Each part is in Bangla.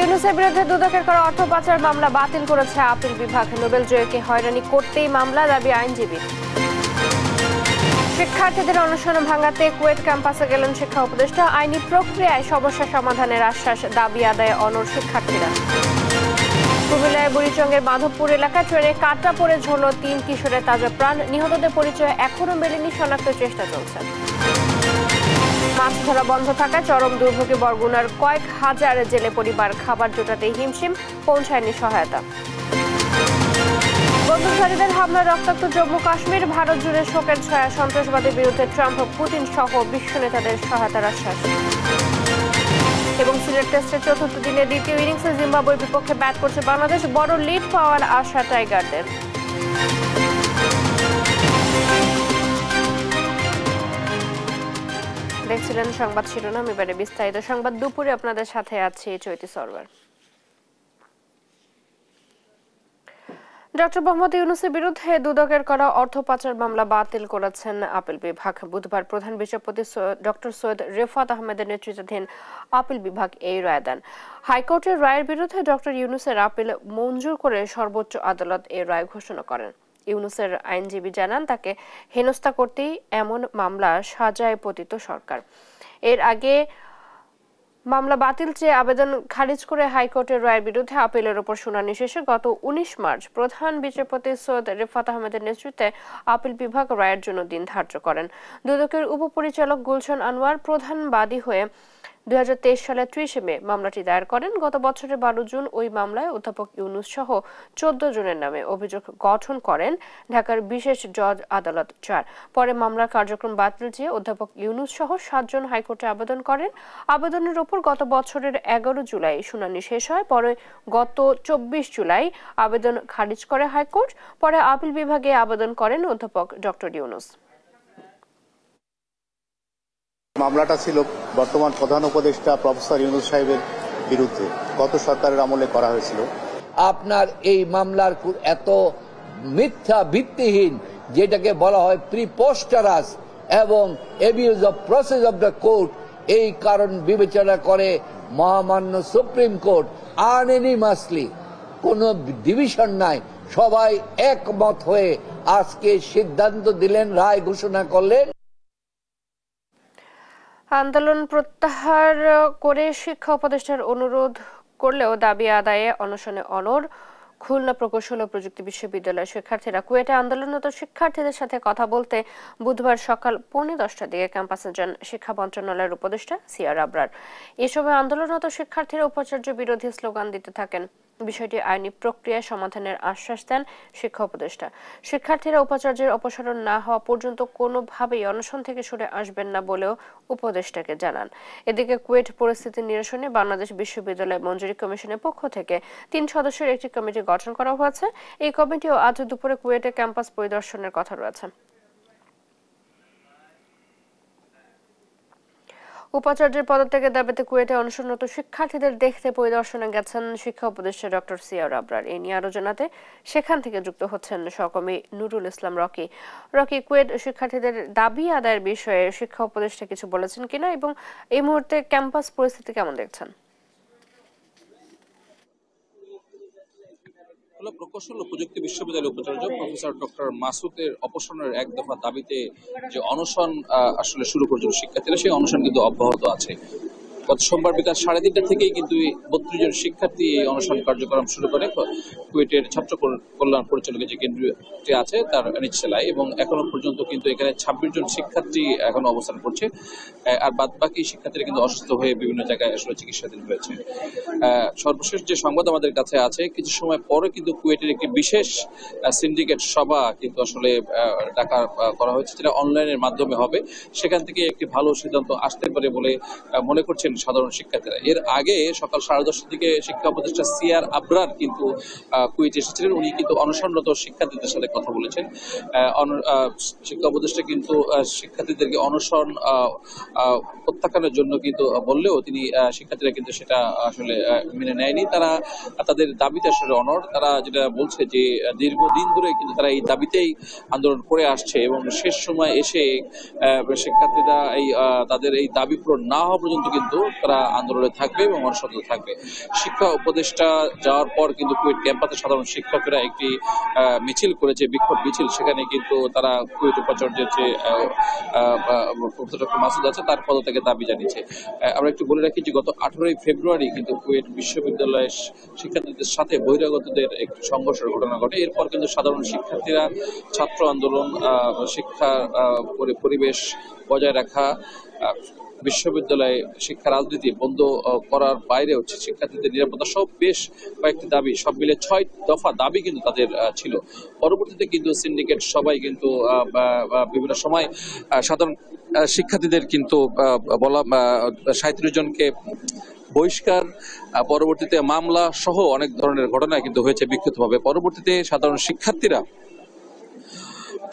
ইউনূসের বিরুদ্ধে দুদকের করা অর্থ পাচার মামলা বাতিল করেছে আপিল বিভাগ। নোবেল জয়ীকে হয়রানি করতেই মামলা, দাবি আইনজীবীর। শিক্ষার্থীদের অনশন ভাঙাতে কুয়েট ক্যাম্পাসে গেলেন শিক্ষা উপদেষ্টা। আইনি প্রক্রিয়ায় সমস্যা সমাধানের আশ্বাস, দাবি আদায়ে অনড় শিক্ষার্থীরা। কুমিল্লার বুড়িচংয়ের মাধবপুর এলাকায় ট্রেনে কাটা পড়ে ঝরল ৩ কিশোরের তাজা প্রাণ। নিহতদের পরিচয় এখনো মেলেনি, শনাক্তের চেষ্টা চলছে। মাছ ধরা বন্ধ থাকায় চরম দুর্ভোগে বরগুনার কয়েক হাজার জেলে পরিবার, খাবার জোটাতে হিমশিম, পৌঁছায়নি সহায়তা। বন্দুকধারীদের হামলায় রক্তাক্ত জম্মু কাশ্মীর, ভারত জুড়ে শোকের ছায়া। সন্ত্রাসবাদের বিরুদ্ধে ট্রাম্প, পুতিন সহ বিশ্ব নেতাদের সহায়তার আশ্বাস। এবং সিলেট টেস্টের চতুর্থ দিনে দ্বিতীয় ইনিংসে জিম্বাবুয়ের বিপক্ষে ব্যাট করছে বাংলাদেশ। বড় লিড পাওয়ার আশা টাইগারদের। দেখছিলেন সংবাদ শিরোনাম, এবারে বিস্তারিত সংবাদ। দুপুরে আপনাদের সাথে আছি চৈতি সরওয়ার। ডক্টর মোহাম্মদ ইউনূসের বিরুদ্ধে দুদকের করা অর্থ পাচার মামলা বাতিল করেছেন আপিল বিভাগ। বুধবার প্রধান বিচারপতি ডক্টর সৈয়দ রেফাত আহমেদের নেতৃত্বাধীন আপিল বিভাগ এই রায় দেন। হাইকোর্টের রায়ের বিরুদ্ধে ডক্টর ইউনূসের আপিল মঞ্জুর করে সর্বোচ্চ আদালত এই রায় ঘোষণা করেন। ইউনূসের আইনজীবী জানান, তাকে হেনস্থা করতেই এমন মামলা সাজায় পতিত সরকার। এর আগে মামলা বাতিল চেয়ে আবেদন খারিজ করে হাইকোর্টের রায়ের বিরুদ্ধে আপিলের ওপর শুনানি শেষে গত ১৯ মার্চ প্রধান বিচারপতি সৈয়দ রেফাত আহমেদের নেতৃত্বে আপিল বিভাগ রায়ের জন্য দিন ধার্য করেন। দুদকের উপপরিচালক গুলশান আনোয়ার প্রধান বাদী হয়ে ২০২৩ সালের ৩০ মে মামলাটি দায়ের করেন। গত বছরের ১২ জুন ওই মামলায় অধ্যাপক ইউনূস সহ ১৪ জনের নামে অভিযোগ গঠন করেন ঢাকার বিশেষ জজ আদালত ৪। পরে মামলার কার্যক্রম বাতিল চেয়ে অধ্যাপক ইউনূস সহ ৭ জন হাইকোর্টে আবেদন করেন। আবেদনের ওপর গত বছরের ১১ জুলাই শুনানি শেষ হয়। পরে গত ২৪ জুলাই আবেদন খারিজ করে হাইকোর্ট। পরে আপিল বিভাগে আবেদন করেন অধ্যাপক ডক্টর ইউনূস। মামলাটা ছিল বর্তমান প্রধান উপদেষ্টা প্রফেসর ইউনূস সাহেবের বিরুদ্ধে, গত সরকারের আমলে করা হয়েছিল। আপনার এই মামলার এত মিথ্যা ভিত্তিহীন, যেটাকে বলা হয় প্রিপোস্টারাস এবং abuse of process of the court, এই কারণ বিবেচনা করে মহামান্য সুপ্রিম কোর্ট আনএনিমাসলি, কোনো ডিভিশন নাই, সবাই একমত হয়ে আজকে সিদ্ধান্ত দিলেন, রায় ঘোষণা করলেন। আন্দোলন প্রত্যাহার করে শিক্ষা উপদেষ্টার অনুরোধ করলেও দাবি আদায়ে অনশনে অনড় খুলনা প্রকৌশল ও প্রযুক্তি বিশ্ববিদ্যালয়ের শিক্ষার্থীরা। কুয়েটে আন্দোলনরত শিক্ষার্থীদের সাথে কথা বলতে বুধবার সকাল 10:45টার দিকে ক্যাম্পাসে যান শিক্ষা মন্ত্রণালয়ের উপদেষ্টা সিআর আবরার। এ সময় আন্দোলনরত শিক্ষার্থীরা উপাচার্য বিরোধী স্লোগান দিতে থাকেন। বিষয়টি আইনি প্রক্রিয়ায় সমাধানের আশ্বাস দেন শিক্ষা উপদেষ্টা। শিক্ষার্থীরা উপাচার্যের অপসারণ না হওয়া পর্যন্ত কোনোভাবেই অনশন থেকে সরে আসবেন না বলেও উপদেষ্টাকে জানান। এদিকে কুয়েট পরিস্থিতি নিরসনে বাংলাদেশ বিশ্ববিদ্যালয় মঞ্জুরি কমিশনের পক্ষ থেকে ৩ সদস্যের একটি কমিটি গঠন করা হয়েছে। এই কমিটিও আজ দুপুরে কুয়েটে ক্যাম্পাস পরিদর্শনের কথা রয়েছে। উপাচার্যের পদত্যাগের দাবিতে কুয়েটে অনশনরত শিক্ষার্থীদের দেখতে পরিদর্শনে গেছেন শিক্ষা উপদেষ্টা ডক্টর সিআর আবরার। এই নিয়ে আরো জানাতে সেখান থেকে যুক্ত হচ্ছেন সহকর্মী নুরুল ইসলাম রকি। কুয়েট শিক্ষার্থীদের দাবি আদায়ের বিষয়ে শিক্ষা উপদেষ্টা কিছু বলেছেন কিনা এবং এই মুহূর্তে ক্যাম্পাস পরিস্থিতি কেমন দেখছেন? প্রকৌশল ও প্রযুক্তি বিশ্ববিদ্যালয়ের উপাচার্য প্রফেসর ডক্টর মাসুদের অপসারণের এক দফা দাবিতে যে অনশন আসলে শুরু করেছিল শিক্ষার্থীরা, সেই অনশন কিন্তু অব্যাহত আছে। গত সোমবার বিকাল 3:30 থেকেই কিন্তু 32 জন শিক্ষার্থী এই অনশন কার্যক্রম শুরু করে কুয়েটের ছাত্র কল্যাণ পরিচালকের যে কেন্দ্রটি আছে তার নিচতলায়, এবং এখনো পর্যন্ত কিন্তু এখানে 26 জন শিক্ষার্থী এখনো অবস্থান করছে। আর বাদবাকি শিক্ষার্থীরা কিন্তু অসুস্থ হয়ে বিভিন্ন জায়গায় আসলে চিকিৎসাধীন হয়েছে। সর্বশেষ যে সংবাদ আমাদের কাছে আছে, কিছু সময় পরে কিন্তু কুয়েটের একটি বিশেষ সিন্ডিকেট সভা কিন্তু আসলে ডাকা করা হয়েছে, যেটা অনলাইনের মাধ্যমে হবে। সেখান থেকে একটি ভালো সিদ্ধান্ত আসতে পারে বলে মনে করছেন সাধারণ শিক্ষার্থীরা। এর আগে সকাল 10:30 থেকে শিক্ষা উপদেষ্টা সিআর আবরার কিন্তু কুয়েটে এসেছিলেন। উনি কিন্তু অনশনরত শিক্ষার্থীদের সাথে কথা বলেছেন। শিক্ষা উপদেষ্টা কিন্তু শিক্ষার্থীদেরকে অনশন প্রত্যাখ্যানের জন্য কিন্তু বললেও তিনি শিক্ষার্থীরা কিন্তু সেটা আসলে মেনে নেয়নি। তারা তাদের দাবিতে আসলে অনড়। তারা যেটা বলছে যে দীর্ঘদিন ধরে কিন্তু তারা এই দাবিতেই আন্দোলন করে আসছে, এবং শেষ সময় এসে শিক্ষার্থীরা তাদের এই দাবি পূরণ না হওয়া পর্যন্ত কিন্তু তারা আন্দোলনে থাকবে এবং অনশনে থাকবে। শিক্ষা উপদেষ্টা যাওয়ার পর কিন্তু কুয়েট ক্যাম্পাসে সাধারণ শিক্ষকেরা একটি মিছিল করেছে, বিক্ষোভ মিছিল। সেখানে কিন্তু তারা কুয়েট উপাচার্যের যে প্রফেসর ডক্টর মাসুদ আছে তার পদত্যাগের দাবি জানিয়েছে। আমরা একটু বলে রাখি যে গত 18ই ফেব্রুয়ারি কিন্তু কুয়েট বিশ্ববিদ্যালয়ের শিক্ষার্থীদের সাথে বহিরাগতদের একটি সংঘর্ষের ঘটনা ঘটে। এরপর কিন্তু সাধারণ শিক্ষার্থীরা ছাত্র আন্দোলন, শিক্ষা পরিবেশ বজায় রাখা, বিশ্ববিদ্যালয়ে শিক্ষা রাজনীতি বন্ধ করার বাইরে হচ্ছে শিক্ষার্থীদের নিরাপত্তা সব বেশ কয়েকটি দাবি, সব মিলে 6 দফা দাবি কিন্তু তাদের ছিল। পরবর্তীতে কিন্তু সিন্ডিকেট সবাই কিন্তু বিভিন্ন সময় সাধারণ শিক্ষার্থীদের কিন্তু বলা 37 জনকে বহিষ্কার, পরবর্তীতে মামলা সহ অনেক ধরনের ঘটনা কিন্তু হয়েছে বিক্ষিপ্তভাবে। পরবর্তীতে সাধারণ শিক্ষার্থীরা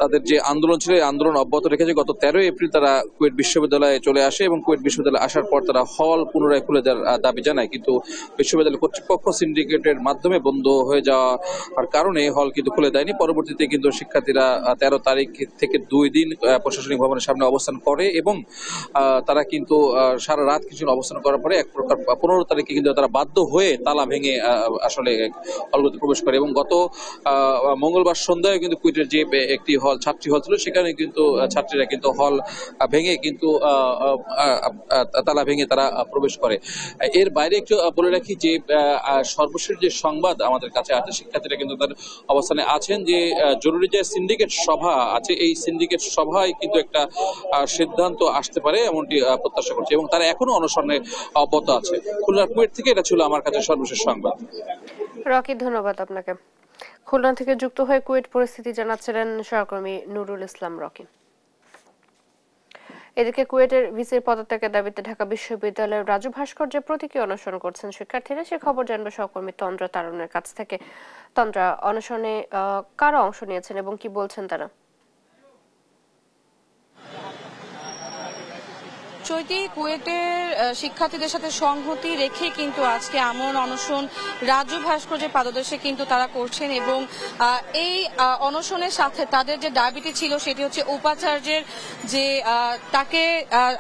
তাদের যে আন্দোলন ছিল এই আন্দোলন অব্যাহত রেখেছে। গত 13 এপ্রিল তারা কুয়েট বিশ্ববিদ্যালয়ে চলে আসে এবং কুয়েট বিশ্ববিদ্যালয়ে আসার পর তারা হল পুনরায় খুলে দেওয়ার দাবি জানায়, কিন্তু বিশ্ববিদ্যালয় কর্তৃপক্ষ সিন্ডিকেটের মাধ্যমে বন্ধ হয়ে যাওয়ার কারণে হল কিন্তু খুলে দেয়নি। পরবর্তীতে কিন্তু শিক্ষার্থীরা 13 তারিখ থেকে 2 দিন প্রশাসনিক ভবনের সামনে অবস্থান করে এবং তারা কিন্তু সারা রাত কিছুক্ষণ অবস্থান করার পরে এক প্রকার 15 তারিখে কিন্তু তারা বাধ্য হয়ে তালা ভেঙে আসলে হলগুলোতে প্রবেশ করে এবং গত মঙ্গলবার সন্ধ্যায় কিন্তু কুয়েটের যে একটি হল, ছাত্রী হল ছিল, সেখানে কিন্তু ছাত্রীরা কিন্তু হল ভেঙে কিন্তু তালা ভেঙে তারা প্রবেশ করে। এর বাইরে একটু বলে রাখি যে সর্বশেষ যে সংবাদ আমাদের কাছে আছে, শিক্ষার্থীরা কিন্তু তার অবস্থানে আছেন যে জরুরি যে সিন্ডিকেট সভা আছে এই সিন্ডিকেট সভায় কিন্তু একটা সিদ্ধান্ত আসতে পারে এমনটি প্রত্যাশা করছে এবং তারা এখনো অনশনে অব্যাহত আছে। খুলনার কুয়েট থেকে এটা ছিল আমার কাছে সর্বশেষ সংবাদ। রকি, ধন্যবাদ আপনাকে। খুলনা থেকে যুক্ত হয়ে কুয়েট পরিস্থিতি জানাচ্ছিলেন সহকর্মী নুরুল ইসলাম রকি। এদিকে কুয়েটের ভিসির পদত্যাগের দাবিতে ঢাকা বিশ্ববিদ্যালয়ের রাজু ভাস্কর্যে প্রতীকী অনশন করছেন শিক্ষার্থীরা। সে খবর জানবে সহকর্মী তন্দ্রা তারুণের কাছ থেকে। তন্দ্রা, অনশনে কারা অংশ নিয়েছেন এবং কি বলছেন তারা? চৈতি, কুয়েটের শিক্ষার্থীদের সাথে সংহতি রেখে কিন্তু আজকে আমন অনশন রাজু ভাস্কর্যের পাদদেশে কিন্তু তারা করছেন এবং এই অনশনের সাথে তাদের যে দাবিটি ছিল সেটি হচ্ছে উপাচার্যের যে তাকে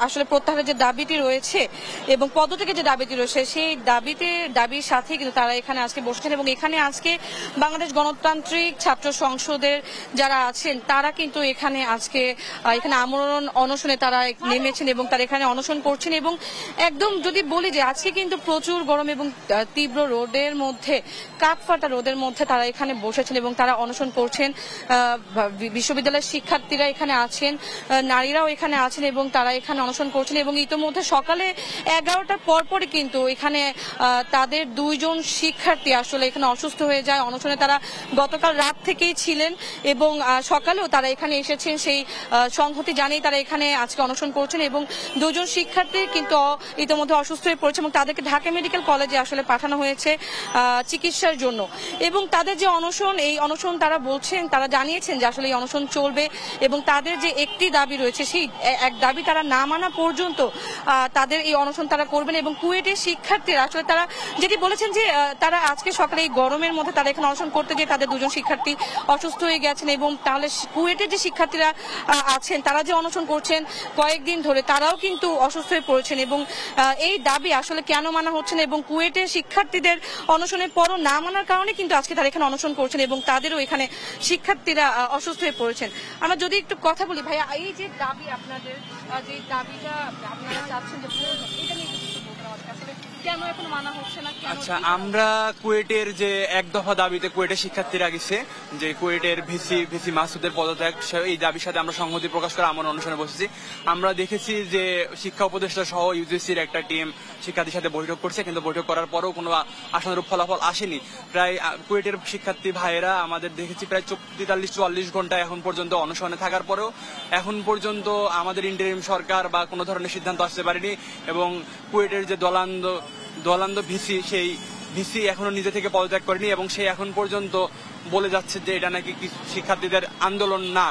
আসলে প্রত্যাহারের যে দাবিটি রয়েছে এবং পদত্যাগের যে দাবিটি রয়েছে সেই দাবির সাথে কিন্তু তারা এখানে আজকে বসছেন এবং এখানে আজকে বাংলাদেশ গণতান্ত্রিক ছাত্র সংসদের যারা আছেন তারা কিন্তু এখানে আজকে আমরণ অনশনে তারা নেমেছেন এবং তারা এখানে অনশন করছেন এবং একদম যদি বলি যে আজকে কিন্তু প্রচুর গরম এবং তীব্র রোদের মধ্যে, কাঠফাটা রোদের মধ্যে তারা এখানে বসেছেন এবং তারা অনশন করছেন। বিশ্ববিদ্যালয়ের শিক্ষার্থীরা এখানে আছেন, নারীরাও এখানে আছেন এবং তারা এখানে অনশন করছেন এবং ইতোমধ্যে সকালে 11টার পরপরই কিন্তু এখানে তাদের 2 জন শিক্ষার্থী আসলে এখানে অসুস্থ হয়ে যায়। অনশনে তারা গতকাল রাত থেকেই ছিলেন এবং সকালেও তারা এখানে এসেছেন, সেই সংহতি জানিয়ে তারা এখানে আজকে অনশন করছেন এবং 2 জন শিক্ষার্থী কিন্তু ইতিমধ্যে অসুস্থ হয়ে পড়েছে এবং তাদেরকে ঢাকা মেডিকেল কলেজে আসলে পাঠানো হয়েছে চিকিৎসার জন্য। এবং তাদের যে অনশন, এই অনশন তারা বলছেন, তারা জানিয়েছেন যে আসলে এই অনশন চলবে এবং তাদের যে একটি দাবি রয়েছে সেই এক দাবি তারা না মানা পর্যন্ত তাদের এই অনশন তারা করবেন। এবং কুয়েটের শিক্ষার্থীরা আসলে তারা যেটি বলেছেন যে তারা আজকে সকালে এই গরমের মধ্যে তারা এখানে অনশন করতে গিয়ে তাদের 2 জন শিক্ষার্থী অসুস্থ হয়ে গেছেন এবং তাহলে কুয়েটের যে শিক্ষার্থীরা আছেন তারা যে অনশন করছেন কয়েকদিন ধরে তারাও কিন্তু অসুস্থ হয়ে পড়েছেন এবং এই দাবি আসলে কেন মানা হচ্ছে না এবং কুয়েটের শিক্ষার্থীদের অনশনের পরও না মানার কারণে কিন্তু আজকে তারা এখানে অনশন করছেন এবং তাদেরও এখানে শিক্ষার্থীরা অসুস্থ হয়ে পড়েছেন। আমরা যদি একটু কথা বলি ভাইয়া, এই যে দাবি আপনাদের, যে দাবিটা আপনারা চাচ্ছেন যে এটা নিয়ে কিছু বলবেন আসলে কেন এখন মানা হচ্ছে না? আচ্ছা, আমরা কুয়েটের যে এক দফা দাবিতে কুয়েটের শিক্ষার্থীরা গেছে যে কুয়েটের ভিসি মাসুদের পদত্যাগ, এই দাবির সাথে আমরা সংহতি প্রকাশ করে আমার অনুষ্ঠানে বসেছি। আমরা দেখেছি যে শিক্ষা উপদেষ্টা সহ ইউজিসির একটা টিম শিক্ষার্থীর সাথে বৈঠক করছে, কিন্তু বৈঠক করার পরও কোনো আশানুরূপ ফলাফল আসেনি। প্রায় কুয়েটের শিক্ষার্থী ভাইয়েরা আমাদের দেখেছি প্রায় 43-44 ঘন্টা এখন পর্যন্ত অনশনে থাকার পরেও এখন পর্যন্ত আমাদের ইন্টারিম সরকার বা কোনো ধরনের সিদ্ধান্ত আসতে পারেনি এবং কুয়েটের যে দোলান্দ ভিসি, সেই ভিসি এখনো নিজে থেকে পদত্যাগ করেনি এবং সে এখন পর্যন্ত বলে যাচ্ছে যে এটা নাকি শিক্ষার্থীদের আন্দোলন না।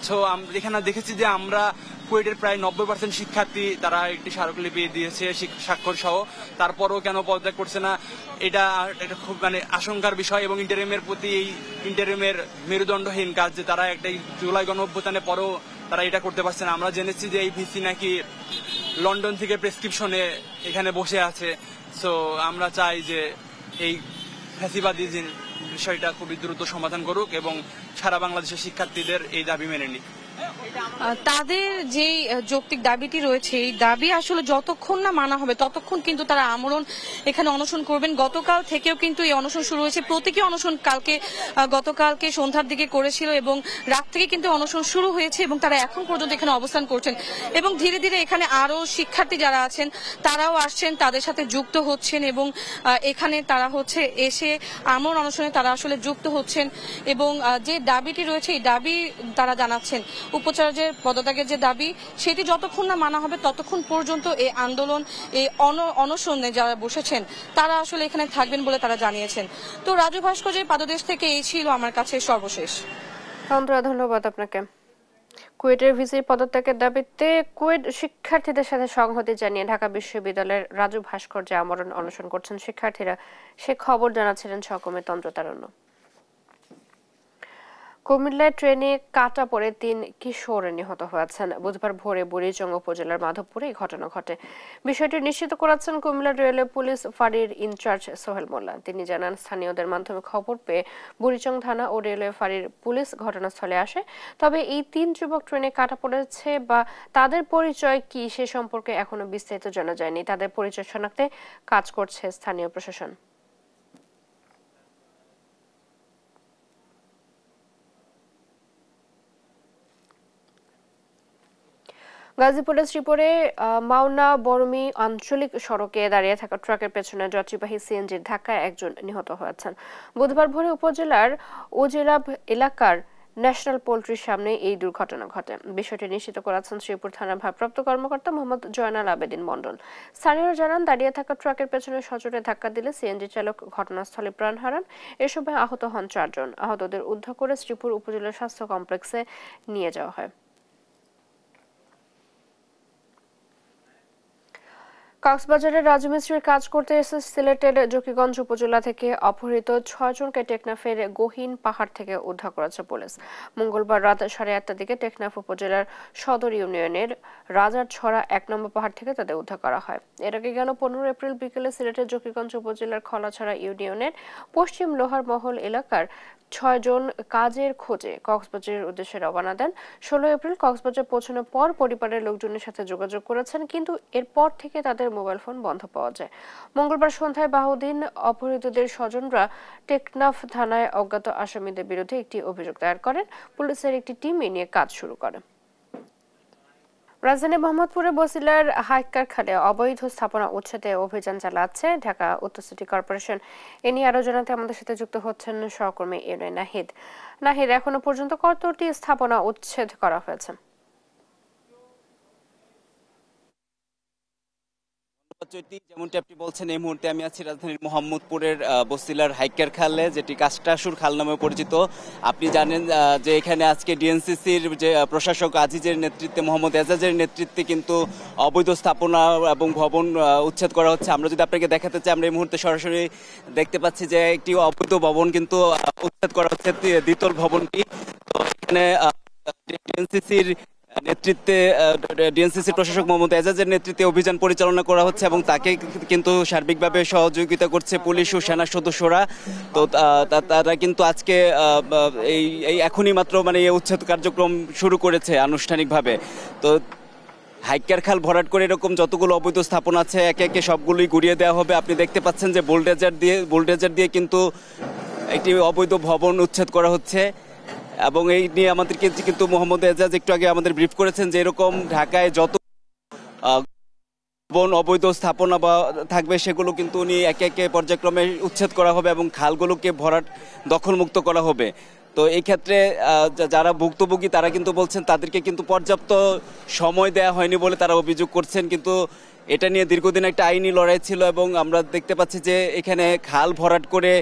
তো এখানে দেখেছি যে আমরা কুয়েটের প্রায় 90% শিক্ষার্থী তারা একটি স্মারকলিপি দিয়েছে স্বাক্ষর সহ, তারপরও কেন পদত্যাগ করছে না এটা খুব আশঙ্কার বিষয় এবং ইন্টারিমের প্রতি এই ইন্টারিমের মেরুদণ্ডহীন কাজ যে তারা একটা জুলাই গণঅভ্যুত্থানের পরেও তারা এটা করতে পারছে না। আমরা জেনেছি যে এই ভিসি নাকি লন্ডন থেকে প্রেসক্রিপশনে এখানে বসে আছে। সো আমরা চাই যে এই ফ্যাসিবাদী বিষয়টা খুবই দ্রুত সমাধান করুক এবং সারা বাংলাদেশের শিক্ষার্থীদের এই দাবি মেনে নিক। তাদের যে যৌক্তিক দাবিটি রয়েছে এই দাবি আসলে যতক্ষণ না মানা হবে ততক্ষণ কিন্তু তারা আমরণ এখানে অনশন করবেন। গতকাল থেকেও কিন্তু এই অনশন শুরু হয়েছে। প্রতীকী অনশন গতকালকে সন্ধ্যার দিকে করেছিল এবং রাত থেকে কিন্তু অনশন শুরু হয়েছে এবং তারা এখন পর্যন্ত এখানে অবস্থান করছেন এবং ধীরে ধীরে এখানে আরো শিক্ষার্থী যারা আছেন তারাও আসছেন, তাদের সাথে যুক্ত হচ্ছেন এবং এখানে তারা এসে আমরণ অনশনে তারা আসলে যুক্ত হচ্ছেন এবং যে দাবিটি রয়েছে এই দাবি তারা জানাচ্ছেন। উপাচার্যের পদত্যাগের যে দাবি সেটি যতক্ষণ না মানা হবে ততক্ষণ পর্যন্ত এই আন্দোলন, এই অনশনে যারা বসেছেন তারা আসলে এখানে থাকবেন বলে তারা জানিয়েছেন। তো রাজু ভাস্কর্যের পাদদেশ থেকে এই ছিল আমার কাছে সর্বশেষ। ধন্যবাদ আপনাকে। কুয়েটের ভিসির পদত্যাগের দাবিতে কুয়েট শিক্ষার্থীদের সাথে সংহতি জানিয়ে ঢাকা বিশ্ববিদ্যালয়ের রাজু ভাস্কর্যে আমরণ অনশন করছেন শিক্ষার্থীরা। সে খবর জানাচ্ছিলেন সহকর্মী তন্ত্রতারণ্য। কুমিল্লায় ট্রেনে কাটা পড়ে ৩ কিশোর নিহত হয়েছেন। বুধবার ভোরে বুড়িচং উপজেলার মাধবপুরে এই ঘটনা ঘটে। বিষয়টি নিশ্চিত করেছেন কুমিল্লা রেলওয়ে পুলিশ ফাঁড়ির ইনচার্জ সোহেল মোল্লা। তিনি জানান, স্থানীয়দের মাধ্যমে খবর পেয়ে বুড়িচং থানা ও রেলওয়ে ফাঁড়ির পুলিশ ঘটনাস্থলে আসে। তবে এই ৩ যুবক ট্রেনে কাটা পড়েছে বা তাদের পরিচয় কি সে সম্পর্কে এখনো বিস্তারিত জানা যায়নি। তাদের পরিচয় শনাক্তে কাজ করছে স্থানীয় প্রশাসন। গাজীপুরের শ্রীপুরে মাওনা বরমি আঞ্চলিক সড়কে দাঁড়িয়ে থাকা ট্রাকের পেছনে যাত্রীবাহী সিএনজির ধাক্কায় একজন নিহত হয়েছেন। বুধবার ভোরে উপজেলার ওজেলাভ এলাকার ন্যাশনাল পোল্ট্রির সামনে এই দুর্ঘটনা ঘটে। বিষয়টি নিশ্চিত করেছেন শ্রীপুর থানার ভারপ্রাপ্ত কর্মকর্তা মোহাম্মদ জয়নাল আবেদিন মণ্ডল। স্থানীয়রা জানান, দাঁড়িয়ে থাকা ট্রাকের পেছনে সজোরে ধাক্কা দিলে সিএনজি চালক ঘটনাস্থলে প্রাণ হারান। এ সময় আহত হন 4 জন। আহতদের উদ্ধার করে শ্রীপুর উপজেলা স্বাস্থ্য কমপ্লেক্সে নিয়ে যাওয়া হয়। কক্সবাজারের রাজু মিস্ত্রির কাজ করতে এসে সিলেটের জকিগঞ্জ উপজেলা থেকে অপহৃত 6 জনকে টেকনাফের গহীন পাহাড় থেকে উদ্ধার করেছে পুলিশ। মঙ্গলবার রাত 8:30টার দিকে টেকনাফ উপজেলার সদর ইউনিয়নের রাজার ছড়া 1 নম্বর পাহাড় থেকে তাদের উদ্ধার করা হয়। এর আগে গেল 15 এপ্রিল বিকেলে সিলেটের জকিগঞ্জ উপজেলার খলাছড়া ইউনিয়নের পশ্চিম লোহার মহল এলাকার 6 জন কাজের খোঁজে কক্সবাজারের উদ্দেশ্যে রওনা দেন। 16 এপ্রিল কক্সবাজার পৌঁছানোর পর পরিবারের লোকজনের সাথে যোগাযোগ করেছেন, কিন্তু এরপর থেকে তাদের মোবাইল ফোন বন্ধ পাওয়া যায়। মঙ্গলবার সন্ধ্যায় বাহুদিন অপহৃতদের স্বজনরা টেকনাফ থানায় অজ্ঞাত আসামিদের বিরুদ্ধে একটি অভিযোগ দায়ের করেন। পুলিশের একটি টিম এ নিয়ে কাজ শুরু করে। রাজধানী মোহাম্মদপুরে বসিলার হাইকার খালে অবৈধ স্থাপনা উচ্ছেদে অভিযান চালাচ্ছে ঢাকা উত্তর সিটি কর্পোরেশন। এ নিয়ে আরো জানাতে আমাদের সাথে যুক্ত হচ্ছেন সহকর্মী নাহিদ। নাহিদ, এখনো পর্যন্ত কতটি স্থাপনা উচ্ছেদ করা হয়েছে? যেমনটি আপনি বলছেন, এই মুহূর্তে আমি আছি রাজধানীর মোহাম্মদপুরের বসিলার হাইকার খালে, যেটি কাস্টাসুর খাল নামে পরিচিত। আপনি জানেন যে এখানে আজকে ডিএনসিসির যে প্রশাসক আজিজের নেতৃত্বে, মোহাম্মদ এজাজের নেতৃত্বে কিন্তু অবৈধ স্থাপনা এবং ভবন উচ্ছেদ করা হচ্ছে। আমরা যদি আপনাকে দেখাতে চাই, আমরা এই মুহূর্তে সরাসরি দেখতে পাচ্ছি যে একটি অবৈধ ভবন কিন্তু উচ্ছেদ করা হচ্ছে, দ্বিতল ভবনটি। তো এখানে ডিএনসিসির নেতৃত্বে, ডিএনসিসির প্রশাসক মোহাম্মদ এজাজের নেতৃত্বে অভিযান পরিচালনা করা হচ্ছে এবং তাকে কিন্তু সার্বিকভাবে সহযোগিতা করছে পুলিশ ও সেনা সদস্যরা। তো তারা কিন্তু আজকে এই এখনই মাত্র এই উচ্ছেদ কার্যক্রম শুরু করেছে আনুষ্ঠানিকভাবে। তো হাইকার খাল ভরাট করে এরকম যতগুলো অবৈধ স্থাপনা আছে একে একে সবগুলোই গুড়িয়ে দেওয়া হবে। আপনি দেখতে পাচ্ছেন যে বোল্ডেজার দিয়ে কিন্তু একটি অবৈধ ভবন উচ্ছেদ করা হচ্ছে এবং এই নিয়ে আমাদেরকে কিন্তু মোহাম্মদ এজাজ একটু আগে আমাদের ব্রিফ করেছেন যে এরকম ঢাকায় যত অবৈধ স্থাপনা বা থাকবে সেগুলো কিন্তু উনি একে একে পর্যায়ক্রমে উচ্ছেদ করা হবে এবং খালগুলোকে ভরাট দখলমুক্ত করা হবে। তো এই ক্ষেত্রে যারা ভুক্তভোগী তারা কিন্তু বলছেন তাদেরকে কিন্তু পর্যাপ্ত সময় দেওয়া হয়নি বলে তারা অভিযোগ করছেন, কিন্তু এটা নিয়ে দীর্ঘদিন একটা আইনি লড়াই ছিল এবং আমরা দেখতে পাচ্ছি যে এখানে খাল ভরাট করে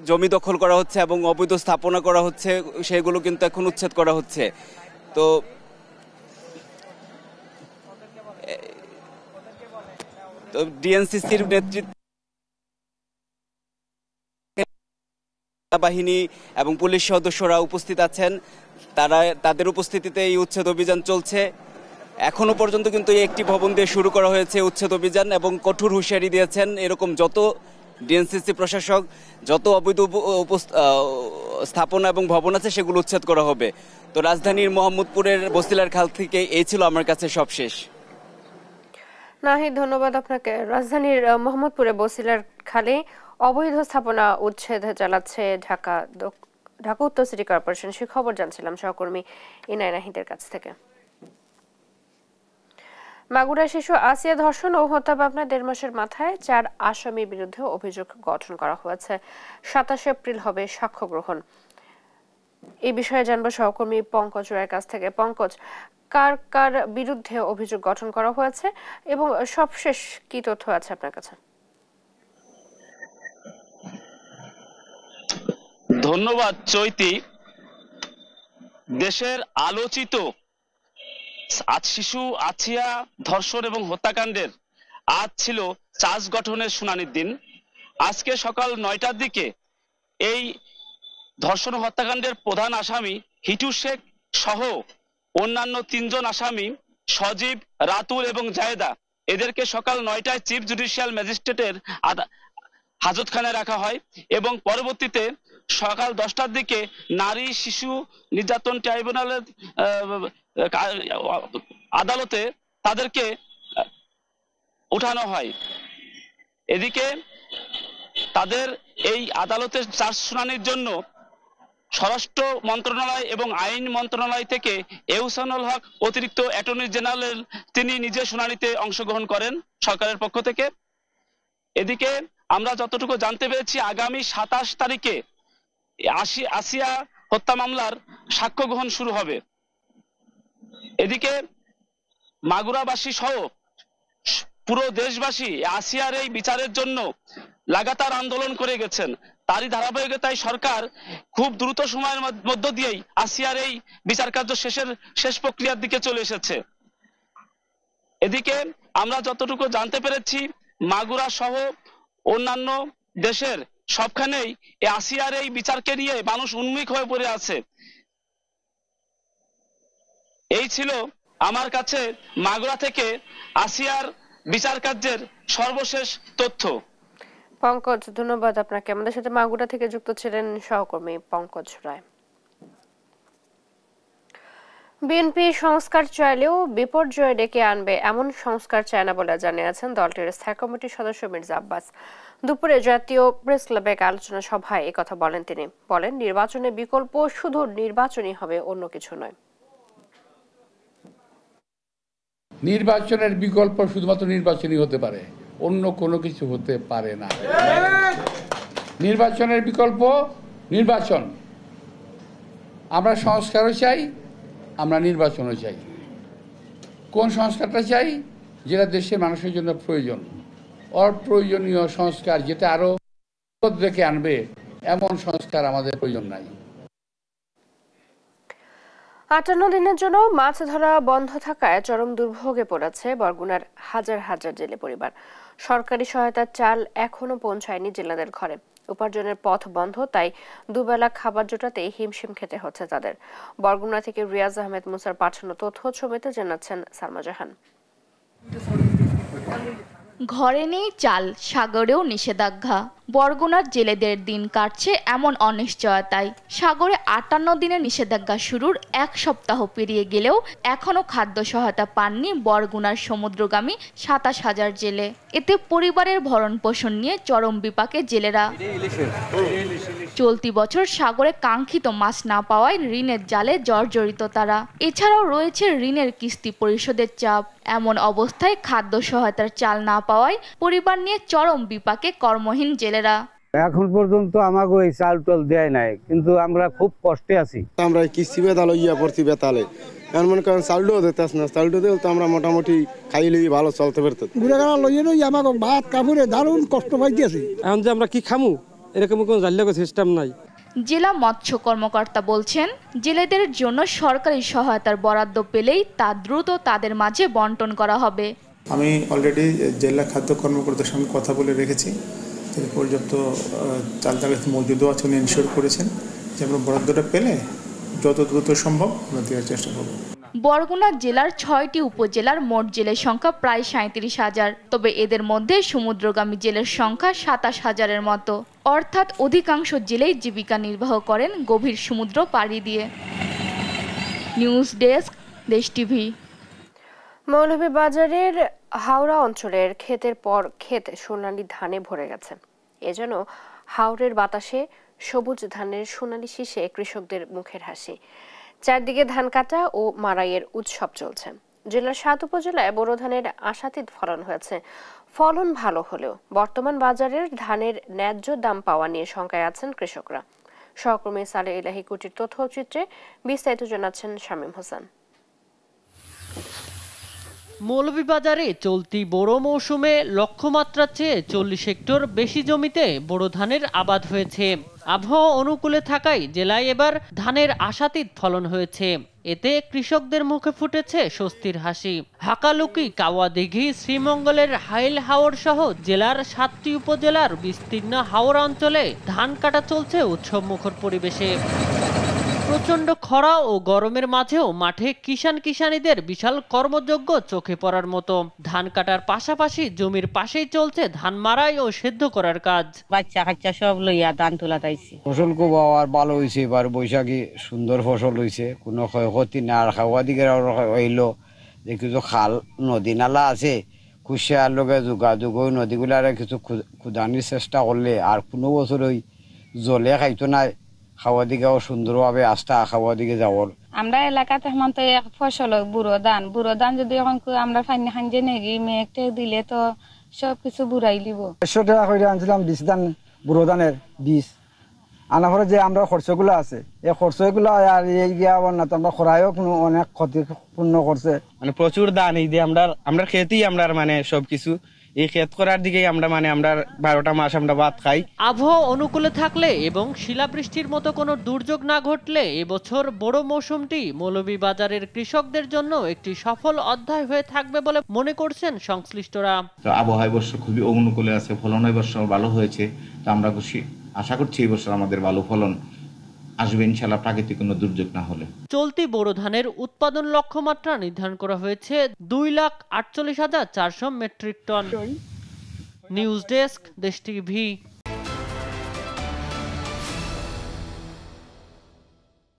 জমি দখল করা হচ্ছে এবং অবৈধ স্থাপনা করা হচ্ছে, সেগুলো কিন্তু এখন উচ্ছেদ করা হচ্ছে। তো ডিএনসিসির নেতৃত্বে বাহিনী এবং পুলিশ সদস্যরা উপস্থিত আছেন, তাদের উপস্থিতিতে এই উচ্ছেদ অভিযান চলছে। এখনো পর্যন্ত কিন্তু এই একটি ভবন দিয়ে শুরু করা হয়েছে উচ্ছেদ অভিযান এবং কঠোর হুঁশিয়ারি দিয়েছেন এরকম যত ডিএনসিসি প্রশাসক যত অবৈধ স্থাপনা এবং ভবন আছে সেগুলো উচ্ছেদ করা হবে। তো রাজধানীর মোহাম্মদপুরের বস্তিলার খাল থেকে এই ছিল আমার কাছে সবশেষ। নাহিদ, ধন্যবাদ আপনাকে। রাজধানীর মোহাম্মদপুরে বস্তিলার খালে অবৈধ স্থাপনা উচ্ছেদ চালাচ্ছে ঢাকা উত্তর সিটি কর্পোরেশন, সে খবর জানছিলাম সহকর্মী ইনায় নাহিদের কাছ থেকে। মাগুরা শিশু আসিয়া ধর্ষণ ও হত্যা মামলায় 1.5 মাসের মাথায় 4 আসামির বিরুদ্ধে অভিযোগ গঠন করা হয়েছে। 27 এপ্রিল হবে সাক্ষ্য গ্রহণ। এই বিষয়ে জানবো সহকর্মী পঙ্কজ রায়ের কাছ থেকে। পঙ্কজ, কার কার বিরুদ্ধে অভিযোগ গঠন করা হয়েছে এবং সবশেষ কি তথ্য আছে আপনার কাছে? ধন্যবাদ চৈতি। দেশের আলোচিত শিশু আছিয়া ধর্ষণ এবং হত্যাকাণ্ডের আজ ছিল চার্জ গঠনের শুনানির দিন। আজকে সকাল 9টার দিকে এই ধর্ষণ হত্যাকাণ্ডের প্রধান আসামি হিটু শেখ সহ অন্যান্য 3 জন আসামি সজীব, রাতুল এবং জায়েদা, এদেরকে সকাল 9টায় চিফ জুডিশিয়াল ম্যাজিস্ট্রেটের হাজতখানায় রাখা হয় এবং পরবর্তীতে সকাল 10টার দিকে নারী শিশু নির্যাতন ট্রাইব্যুনালের আদালতে তাদেরকে উঠানো হয়। এদিকে তাদের এই আদালতের চার্জ শুনানির জন্য স্বরাষ্ট্র মন্ত্রণালয় এবং আইন মন্ত্রণালয় থেকে এহসানুল হক অতিরিক্ত অ্যাটর্নি জেনারেল তিনি নিজে শুনানিতে অংশগ্রহণ করেন সরকারের পক্ষ থেকে। এদিকে আমরা যতটুকু জানতে পেরেছি আগামী 27 তারিখে আসিয়া হত্যা মামলার সাক্ষ্য গ্রহণ শুরু হবে। এদিকে মাগুরাবাসী সহ পুরো দেশবাসী আসিয়ার এই বিচারের জন্য লাগাতার আন্দোলন করে গেছেন। তারই ধারাবাহিকতায় সরকার খুব দ্রুত সময়ের মধ্য দিয়েই আসিয়ার এই বিচার কার্য শেষ প্রক্রিয়ার দিকে চলে এসেছে। এদিকে আমরা যতটুকু জানতে পেরেছি মাগুরা সহ অন্যান্য দেশের সবখানেই আসিয়ার এই বিচারকে নিয়ে মানুষ উন্মুখ হয়ে পড়ে আছে। এই ছিল আমার কাছে মাগুরা থেকে আসিয়ার বিচার কার্যের সর্বশেষ তথ্য। পঙ্কজ, ধন্যবাদ আপনাকে। আমাদের সাথে মাগুরা থেকে যুক্ত ছিলেন সহকর্মী পঙ্কজ রায়। বিএনপি সংস্কার চাইলেও বিপর্যয় ডেকে আনবে এমন সংস্কার চায় না বলে জানিয়েছেন দলটির স্থায়ী কমিটির সদস্য মির্জা আব্বাস। দুপুরে জাতীয় প্রেস ক্লাবে এক আলোচনা সভায় একথা বলেন তিনি। বলেন, নির্বাচনের বিকল্প শুধু নির্বাচনই হবে, অন্য কিছু নয়। নির্বাচনের বিকল্প শুধুমাত্র নির্বাচনই হতে পারে, অন্য কোনো কিছু হতে পারে না। নির্বাচনের বিকল্প নির্বাচন। আমরা সংস্কারও চাই, আমরা নির্বাচনও চাই। কোন সংস্কারটা চাই? যেটা দেশের মানুষের জন্য প্রয়োজন। অপ্রয়োজনীয় সংস্কার যেটা আরো রেখে আনবে এমন সংস্কার আমাদের প্রয়োজন নাই। 58 দিনের জন্য মাছ ধরা বন্ধ থাকায় চরম দুর্ভোগে পড়েছে বরগুনার হাজার হাজার জেলে পরিবার। সরকারি সহায়তার চাল এখনো পৌঁছায়নি জেলেদের ঘরে। উপার্জনের পথ বন্ধ, তাই দুবেলা খাবার জোটাতেই হিমশিম খেতে হচ্ছে তাদের। বরগুনা থেকে রিয়াজ আহমেদ মুসার পাঠানো তথ্য ছবিতে জানাচ্ছেন সালমা জাহান। ঘরে নেই চাল, সাগরেও নিষেধাজ্ঞা। বরগুনার জেলেদের দিন কাটছে এমন অনিশ্চয়তায়। সাগরে 58 দিনের নিষেধাজ্ঞা শুরুর 1 সপ্তাহ পেরিয়ে গেলেও এখনো খাদ্য সহায়তা পাননি বরগুনার সমুদ্রগামী 27,000 জেলে। এতে পরিবারের ভরণ পোষণ নিয়ে চরম বিপাকে জেলেরা। চলতি বছর সাগরে কাঙ্ক্ষিত মাছ না পাওয়ায় ঋণের জালে জর্জরিত তারা। এছাড়াও রয়েছে ঋণের কিস্তি পরিশোধের চাপ। এমন অবস্থায় খাদ্য সহায়তার চাল না পাওয়ায় পরিবার নিয়ে চরম বিপাকে কর্মহীন জেলেরা। এখন পর্যন্ত আমাকে ওই চাল টাল দেয় নাই, কিন্তু আমরা খুব কষ্টে আছি। আমরা কিস্তি বেতাল পড়ছি বেতালে, এখন মনে করেন চালটাও দিতেছ না। চালটা দিলে তো আমরা মোটামুটি খাইলে ভালো চলতে পারতাম। ঘুরেগানা লইয়ে নই আমাকে ভাত কাপড়ে দারুণ কষ্ট পাইতেছি। এখন যে আমরা কি খামু এরকম কোনো জানলে সিস্টেম নাই। জেলা মৎস্য কর্মকর্তা বলছেন, জেলেদের জন্য সরকারি সহায়তার বরাদ্দ পেলেই তা দ্রুত তাদের মাঝে বন্টন করা হবে। আমি অলরেডি জেলা খাদ্য কর্মকর্তার সঙ্গে কথা বলে রেখেছি। পর্যাপ্ত চাল ডাল মজুদও আছে, উনি ইনশিওর করেছেন যে আমরা বরাদ্দটা পেলে যত দ্রুত সম্ভব আমরা দেওয়ার চেষ্টা করব। বরগুনা জেলার 6টি উপজেলার মোট জেলের সংখ্যা প্রায় 37,000, তবে এদের মধ্যে সমুদ্রগামী জেলের সংখ্যা 27,000-এর মতো, অর্থাৎ অধিকাংশ জেলেই জীবিকা নির্বাহ করেন গভীর সমুদ্র পাড়ি দিয়ে। নিউজ ডেস্ক, দেশ টিভি। মৌলভীবাজারের হাওড়া অঞ্চলের ক্ষেতের পর ক্ষেত সোনালী ধানে ভরে গেছে। এজন্য হাওড়ের বাতাসে সবুজ ধানের সোনালী শীষে কৃষকদের মুখের হাসি। চারদিকে ধান কাটা ও মাড়াইয়ের উৎসব চলছে। জেলার 7 উপজেলায় বোরো ধানের আশাতীত ফলন হয়েছে। ফলন ভালো হলেও বর্তমান বাজারের ধানের ন্যায্য দাম পাওয়া নিয়ে শঙ্কায় আছেন কৃষকরা। সহকর্মী সালে ইলাহি কুটির তথ্যচিত্রে বিস্তারিত জানাচ্ছেন শামীম হোসেন। মৌলভীবাজারে চলতি বোরো মৌসুমে লক্ষ্যমাত্রার চেয়ে 40 হেক্টর বেশি জমিতে বোরো ধানের আবাদ হয়েছে। আবহাওয়া অনুকূলে থাকায় জেলায় এবার ধানের আশাতীত ফলন হয়েছে। এতে কৃষকদের মুখে ফুটেছে স্বস্তির হাসি। হাকালুকি, কাওয়াদিঘি, শ্রীমঙ্গলের হাইল হাওড় সহ জেলার 7টি উপজেলার বিস্তীর্ণ হাওড় অঞ্চলে ধান কাটা চলছে উৎসবমুখর পরিবেশে। প্রচণ্ড খরা ও গরমের মাঝেও মাঠে কিষানীদের বিশাল কর্মযজ্ঞ চোখে পড়ার মতো। ধান কাটার পাশাপাশি জমির পাশেই চলছে ধান মাড়াই ও সেদ্ধ করার কাজ। বাচ্চা কাচ্চা সব লইয়া ধান তোলা তাইছি। ফসল খুব আর ভালো হয়েছে, এবার বৈশাখী সুন্দর ফসল হয়েছে, কোনো ক্ষয়ক্ষতি না। আর খাওয়া দিকে হইলো যে কিছু খাল নদী নালা আছে, কুশিয়ার লগে যোগাযোগ ওই নদীগুলার কিছু খুদানির চেষ্টা করলে আর কোনো বছর ওই জলে খাইতো না। খাওয়া দিকেও সুন্দরভাবে আস্থা খাওয়া দিকে যাওয়ার। আমরা এলাকাতে এখন তো এক ফসল বুড়ো ধান যদি এখন আমরা ফাইনি খাঞ্জে নেগি মেঘটে দিলে তো সবকিছু বুড়াই লিব। 100 টাকা করে আনছিলাম বীজ ধান, বুড়ো ধানের বীজ আনার পরে যে আমরা খরচগুলো আছে এই খরচগুলো আর এই গিয়া না তো আমরা খরায়ও কোনো অনেক ক্ষতিপূর্ণ করছে। মানে প্রচুর ধান এই যে আমরা খেতেই আমরা মানে সবকিছু এই ক্ষেত করার দিকে আমরা 12টা মাস আমরা ভাত খাই। আবহাওয়া অনুকূলে থাকলে এবং শিলাবৃষ্টির মতো কোনো দুর্যোগ না ঘটলে এবছর বড় মৌসুমটি মৌলভীবাজারের কৃষকদের জন্য একটি সফল অধ্যায় হয়ে থাকবে বলে মনে করছেন সংশ্লিষ্টরা। তো আবহাওয়া বর্ষ খুবই অনুকূলে আছে, ফলন বর্ষ ভালো হয়েছে। তো আমরা আশা করছি এই বছর আমাদের ভালো ফলন আসবে ইনশাআল্লাহ, প্রাকৃতিক কোনো দুর্যোগ না হলে। চলতি বোরো ধানের উৎপাদন লক্ষ্যমাত্রা নির্ধারণ করা হয়েছে 2,48,400 মেট্রিক টন। নিউজ ডেস্ক, দেশ টিভি।